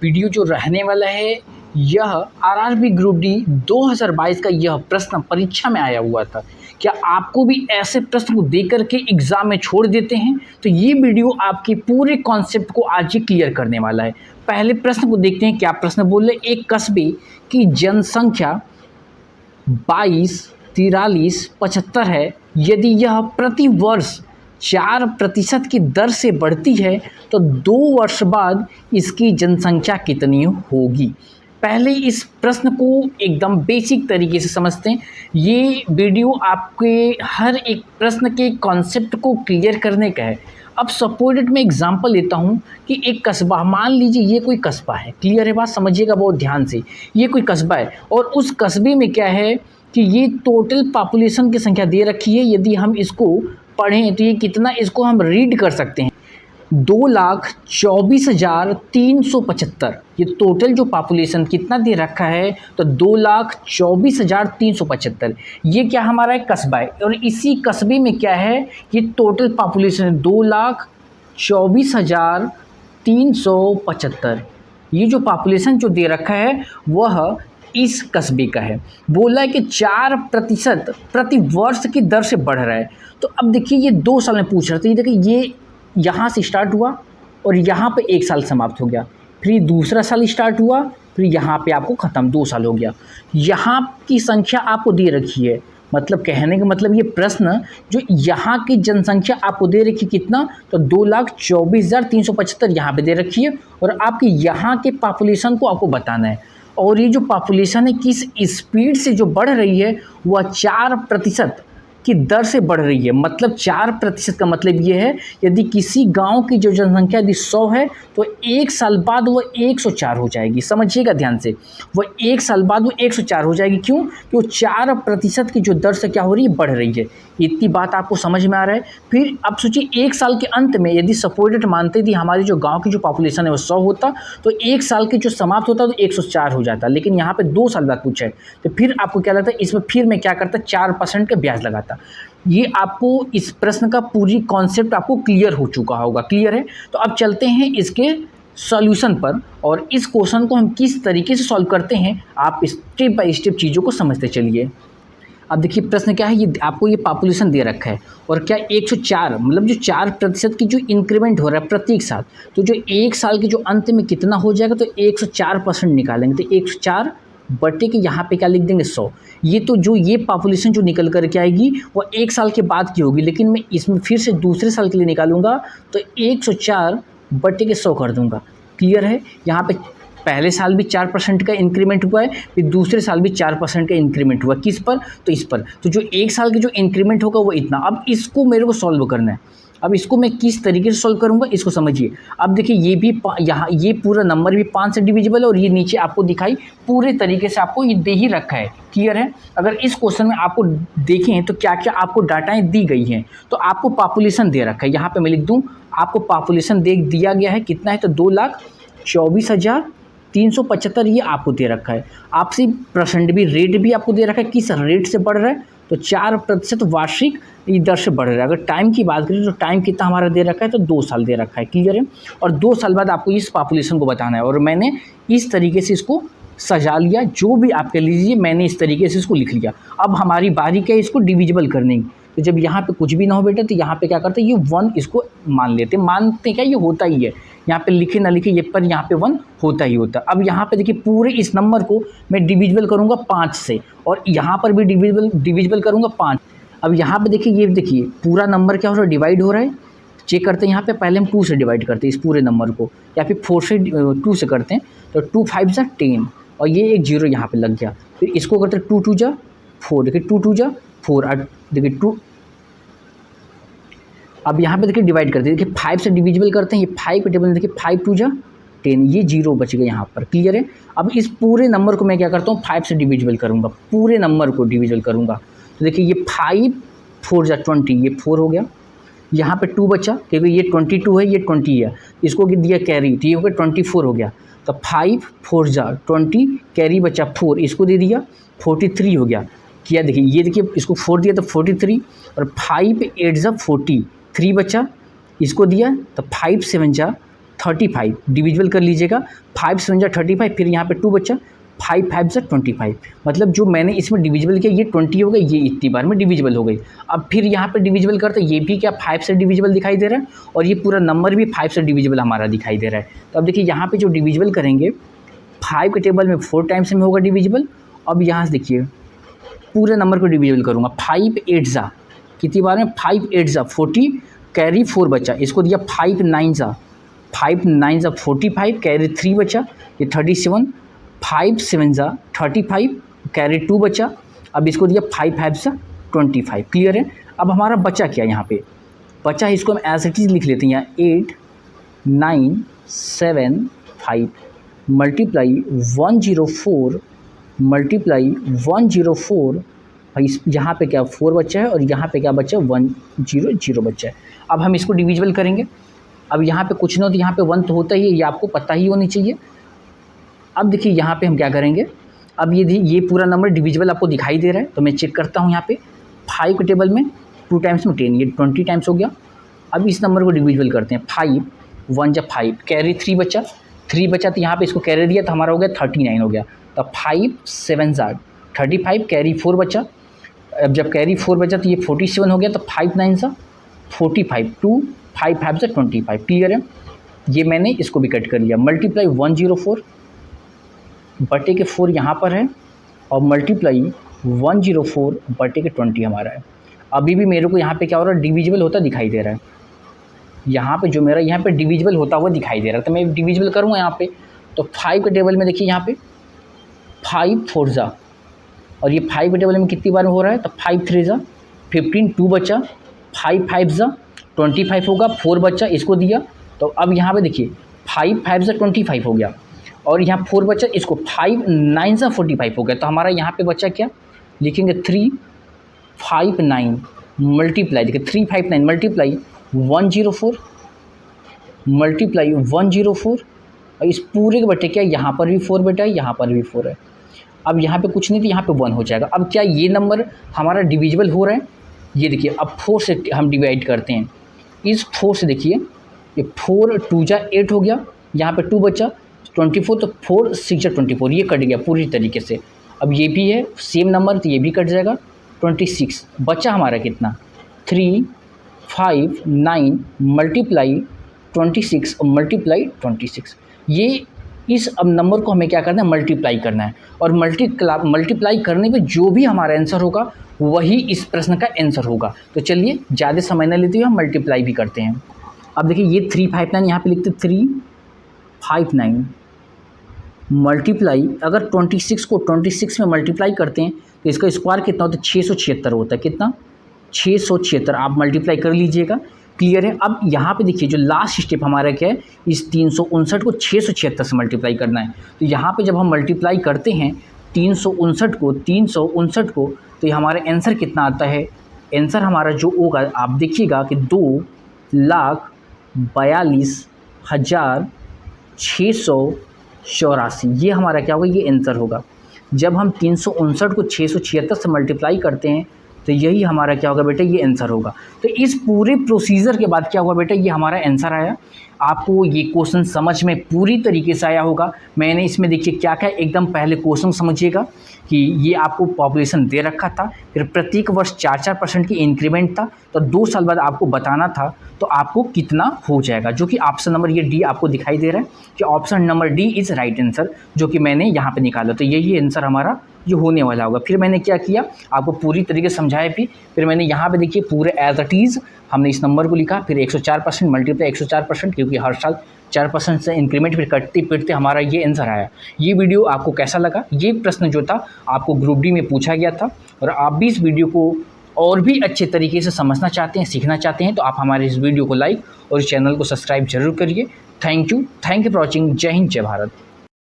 Video जो रहने वाला है यह आरआरबी ग्रुप डी 2022 का यह प्रश्न परीक्षा में आया हुआ था। क्या आपको भी ऐसे प्रश्न को देख करके एग्जाम में छोड़ देते हैं? तो ये वीडियो आपके पूरे कॉन्सेप्ट को आज ही क्लियर करने वाला है। पहले प्रश्न को देखते हैं। क्या प्रश्न बोल रहे, एक कस्बे की जनसंख्या 22, 43, 75 है। यदि यह प्रति वर्ष 4% की दर से बढ़ती है तो 2 वर्ष बाद इसकी जनसंख्या कितनी होगी। पहले इस प्रश्न को एकदम बेसिक तरीके से समझते हैं। ये वीडियो आपके हर एक प्रश्न के कॉन्सेप्ट को क्लियर करने का है। अब सपोर्टेड मैं एग्जांपल लेता हूँ कि एक कस्बा, मान लीजिए ये कोई कस्बा है। क्लियर है बात, समझिएगा बहुत ध्यान से। ये कोई कस्बा है और उस कस्बे में क्या है कि ये टोटल पॉपुलेशन की संख्या दे रखी है। यदि हम इसको पढ़ें तो ये कितना, इसको हम रीड कर सकते हैं 2,24,375। ये टोटल जो पॉपुलेशन कितना दे रखा है तो 2,24,375। ये क्या हमारा एक कस्बा है और इसी कस्बे में क्या है, ये टोटल पॉपुलेशन 2,24,375। ये जो पॉपुलेशन जो दे रखा है वह इस कस्बे का है। बोला है कि 4% प्रति वर्ष की दर से बढ़ रहा है। तो अब देखिए ये 2 साल में पूछ रहा था। ये देखिए ये यहाँ से स्टार्ट हुआ और यहाँ पे 1 साल समाप्त हो गया, फिर दूसरा साल स्टार्ट हुआ, फिर यहाँ पे आपको ख़त्म 2 साल हो गया। यहाँ की संख्या आपको दे रखी है, मतलब कहने का मतलब ये प्रश्न जो यहाँ की जनसंख्या आपको दे रखी कितना, तो 2,24,375 यहाँ पे दे रखी है और आपकी यहाँ के पॉपुलेशन को आपको बताना है। और ये जो पॉपुलेशन है किस स्पीड से जो बढ़ रही है वह 4% की दर से बढ़ रही है। मतलब 4% का मतलब ये है यदि किसी गांव की जो जनसंख्या यदि 100 है तो 1 साल बाद वो 104 हो जाएगी। समझिएगा ध्यान से, वो 1 साल बाद वो 104 हो जाएगी। क्यों? कि वो 4% की जो दर से क्या हो रही है, बढ़ रही है। इतनी बात आपको समझ में आ रहा है। फिर अब सोचिए 1 साल के अंत में यदि सपोर्टेड मानते थी हमारी जो गाँव की जो पॉपुलेशन है वो 100 होता तो 1 साल के जो समाप्त होता तो 104 हो जाता। लेकिन यहाँ पे 2 साल बाद पूछा है तो फिर आपको क्या लगता है, इसमें फिर मैं क्या करता, 4% का ब्याज लगाता। ये आपको इस प्रश्न का पूरी कॉन्सेप्ट आपको क्लियर हो चुका होगा। क्लियर है? तो अब चलते हैं इसके सॉल्यूशन पर और इस क्वेश्चन को हम किस तरीके से सॉल्व करते हैं आप स्टेप बाय स्टेप चीज़ों को समझते चलिए। अब देखिए प्रश्न क्या है, ये आपको ये पॉपुलेशन दे रखा है और क्या 104 मतलब जो 4% की जो इंक्रीमेंट हो रहा है प्रत्येक साल, तो जो 1 साल के जो अंत में कितना हो जाएगा तो 104% निकालेंगे। तो 104 बटे के यहाँ पे क्या लिख देंगे 100। ये तो जो ये पॉपुलेशन जो निकल कर के आएगी वो 1 साल के बाद की होगी, लेकिन मैं इसमें फिर से दूसरे साल के लिए निकालूंगा तो 104 बटे के 100 कर दूंगा। क्लियर है? यहाँ पे पहले साल भी 4% का इंक्रीमेंट हुआ है, फिर दूसरे साल भी 4% का इंक्रीमेंट हुआ। किस पर? तो इस पर। तो जो 1 साल के जो इंक्रीमेंट होगा वो इतना। अब इसको मेरे को सॉल्व करना है। अब इसको मैं किस तरीके से सॉल्व करूंगा इसको समझिए। अब देखिए ये भी यहाँ ये पूरा नंबर भी 5 से डिविजिबल है और ये नीचे आपको दिखाई पूरे तरीके से आपको ये दे ही रखा है। क्लियर है? अगर इस क्वेश्चन में आपको देखें तो क्या क्या आपको डाटाएं दी गई हैं, तो आपको पॉपुलेशन दे रखा है। यहाँ पे मैं लिख दूँ आपको पॉपुलेशन दिया गया है कितना है तो 2,24,375 ये आपको दे रखा है। आपसे परसेंट भी रेट भी आपको दे रखा है, किस रेट से बढ़ रहा है तो 4% वार्षिक दर से बढ़ रहा है। अगर टाइम की बात करें तो टाइम कितना हमारा दे रखा है तो 2 साल दे रखा है। क्लियर है? और 2 साल बाद आपको इस पॉपुलेशन को बताना है और मैंने इस तरीके से इसको सजा लिया। जो भी आप कह लीजिए मैंने इस तरीके से इसको लिख लिया। अब हमारी बारी क्या है इसको डिविजिबल करने की। तो जब यहाँ पे कुछ भी ना हो बेटा तो यहाँ पे क्या करते हैं ये 1 इसको मान लेते हैं। मानते क्या ये होता ही है, यहाँ पे लिखे ना लिखे ये पर यहाँ पे 1 होता ही होता। अब यहाँ पे देखिए पूरे इस नंबर को मैं डिविजिबल करूँगा 5 से और यहाँ पर भी डिविजिबल करूँगा 5। अब यहाँ पे देखिए ये देखिए पूरा नंबर क्या हो रहा है, डिवाइड हो रहा है। चेक करते हैं यहाँ पे, पहले हम 2 से डिवाइड करते हैं इस पूरे नंबर को, या फिर 4 से 2 से करते हैं तो 2 5 जा 10 और ये एक 0 यहाँ पे लग गया। फिर इसको करते हैं 2 2 जा 4, देखिए 2 2 जा 4 देखिए 2। अब यहाँ पे देखिए डिवाइड करते हैं, देखिए 5 से डिविजिबल करते हैं, ये 5 पे टेबल में देखिए 5 2 जा 10, ये 0 बच गया यहाँ पर। क्लियर है? अब इस पूरे नंबर को मैं क्या करता हूँ 5 से डिविजिबल करूँगा, पूरे नंबर को डिविजिबल करूँगा। तो देखिए ये 5 4 जा 20, ये 4 हो गया। यहाँ पे 2 बचा क्योंकि ये 22 है, ये 20 है, इसको दिया कैरी तो ये हो गया 24 हो गया। तो 5 4 जा 20, कैरी बचा 4, इसको दे दिया 43 हो गया। किया देखिए ये देखिए इसको 4 दिया तो 43 और 5 8 जा 40, 3 बचा, इसको दिया तो 5 7 जा 35 डिविजिबल कर लीजिएगा, 5 7 जा 35, फिर यहाँ पे 2 बच्चा, 5 5 जा 25, मतलब जो मैंने इसमें डिविजिबल किया ये 20 हो गई, ये इतनी बार में डिविजिबल हो गई। अब फिर यहाँ पे डिविजिबल करते ये भी क्या 5 से डिविजिबल दिखाई दे रहा है और ये पूरा नंबर भी 5 से डिविजिबल हमारा दिखाई दे रहा है। तो अब देखिए यहाँ पे जो डिविजिबल करेंगे 5 के टेबल में 4 टाइम्स में होगा डिविजिबल। अब यहाँ से देखिए पूरे नंबर को डिविजिबल करूँगा, 5 8 जा कितनी बार में 5 8 जा 40, कैरी 4 बचा, इसको दिया 5 9 जा 45, कैरी 3 बचा ये 37, 5 7 जा 35, कैरी 2 बचा, अब इसको दिया 5 5 जा 25। क्लियर है। अब हमारा बचा क्या यहाँ पे बचा है, इसको हम एज इट इज लिख लेते हैं यहाँ 8 9 7 5 मल्टीप्लाई 104 मल्टीप्लाई 104, भाई इस यहाँ पे क्या 4 बच्चा है और यहाँ पे क्या बच्चा है 100 बच्चा है। अब हम इसको डिविजिबल करेंगे। अब यहाँ पे कुछ ना तो यहाँ पे 1 तो होता ही है, ये आपको पता ही होनी चाहिए। अब देखिए यहाँ पे हम क्या करेंगे, अब ये पूरा नंबर डिविजिबल आपको दिखाई दे रहा है, तो मैं चेक करता हूँ यहाँ पे 5 के टेबल में 2 टाइम्स में 10, ये 20 टाइम्स हो गया। अब इस नंबर को डिविजिबल करते हैं, 5 1 जा 5, कैरी 3 बचा तो यहाँ पे इसको कैरी दिया तो हमारा हो गया 39 हो गया। तो 5 7 जा 35, कैरी 4 बचा, अब जब कैरी 4 बचा तो ये 47 हो गया। तो 5 9 जा 45, 2 5 5 जा 25। क्लियर है। ये मैंने इसको भी कट कर लिया, मल्टीप्लाई 104 बटे के 4 यहाँ पर है और मल्टीप्लाई 104 बटे के 20 हमारा है। अभी भी मेरे को यहाँ पे क्या हो रहा है डिविजिबल होता दिखाई दे रहा है, यहाँ पे जो मेरा यहाँ पे डिविजिबल होता हुआ दिखाई दे रहा है। तो मैं डिविजिबल करूँगा यहाँ पे, तो 5 के टेबल में देखिए यहाँ पे 5 4 जा और ये 5 के टेबल में कितनी बार में हो रहा है, तो 5 3 जा 15, 2 बचा, 5 5 जा 25 होगा, 4 बच्चा इसको दिया। तो अब यहाँ पे देखिए 5 5 जा 25 हो गया और यहाँ 4 बच्चा, इसको 5 9 जा 45 हो गया। तो हमारा यहाँ पे बच्चा क्या लिखेंगे 3 5 9 मल्टीप्लाई, देखिए 3 5 9 मल्टीप्लाई 104 मल्टीप्लाई 104 और इस पूरे के बटे क्या यहाँ पर भी 4 बेटा है, यहाँ पर भी 4 है। अब यहाँ पे कुछ नहीं तो यहाँ पे 1 हो जाएगा। अब क्या ये नंबर हमारा डिविजिबल हो रहा है, ये देखिए अब 4 से हम डिवाइड करते हैं। इस 4 से देखिए ये 4 2 जा 8 हो गया, यहाँ पे 2 बचा 24, तो 4 6 जा 24, ये कट गया पूरी तरीके से। अब ये भी है सेम नंबर तो ये भी कट जाएगा, 26 बचा हमारा कितना 3 5 9 मल्टीप्लाई 26 और मल्टीप्लाई 26। ये इस अब नंबर को हमें क्या करना है मल्टीप्लाई करना है और मल्टीप्लाई करने पे जो भी हमारा आंसर होगा वही इस प्रश्न का आंसर होगा। तो चलिए ज़्यादा समय न लेते हुए हम मल्टीप्लाई भी करते हैं। अब देखिए ये 3 5 9 यहाँ पे लिखते 3 5 9 मल्टीप्लाई, अगर 26 को 26 में मल्टीप्लाई करते हैं तो इसका स्क्वायर कितना होता है 676 होता है। कितना 676, आप मल्टीप्लाई कर लीजिएगा। क्लियर है। अब यहाँ पे देखिए जो लास्ट स्टेप हमारा क्या है, इस 359 को 676 से मल्टीप्लाई करना है। तो यहाँ पे जब हम मल्टीप्लाई करते हैं 359 को तो ये हमारा आंसर कितना आता है, आंसर हमारा जो होगा आप देखिएगा कि 2,42,684, ये हमारा क्या होगा, ये आंसर होगा। जब हम 359 को 676 से मल्टीप्लाई करते हैं तो यही हमारा क्या होगा बेटा, ये आंसर होगा। तो इस पूरे प्रोसीजर के बाद क्या हुआ बेटा, ये हमारा आंसर आया। आपको ये क्वेश्चन समझ में पूरी तरीके से आया होगा। मैंने इसमें देखिए क्या क्या, एकदम पहले क्वेश्चन समझिएगा कि ये आपको पॉपुलेशन दे रखा था, फिर प्रत्येक वर्ष 4% की इंक्रीमेंट था, तो 2 साल बाद आपको बताना था तो आपको कितना हो जाएगा, जो कि ऑप्शन नंबर ये डी आपको दिखाई दे रहा है कि option number D is right answer, जो कि मैंने यहाँ पे निकाला। तो यही आंसर हमारा जो होने वाला होगा। फिर मैंने क्या किया, आपको पूरी तरीके से समझाया भी। फिर मैंने यहाँ पे देखिए पूरे एज इट इज़ हमने इस नंबर को लिखा, फिर 104% मल्टीप्लाई 104%, क्योंकि हर साल 4% से इंक्रीमेंट, फिर कटते पिटते हमारा ये आंसर आया। ये वीडियो आपको कैसा लगा, ये प्रश्न जो था आपको ग्रुप डी में पूछा गया था, और आप भी इस वीडियो को और भी अच्छे तरीके से समझना चाहते हैं, सीखना चाहते हैं, तो आप हमारे इस वीडियो को लाइक और इस चैनल को सब्सक्राइब जरूर करिए। Thank you for watching. जय हिंद, जय भारत।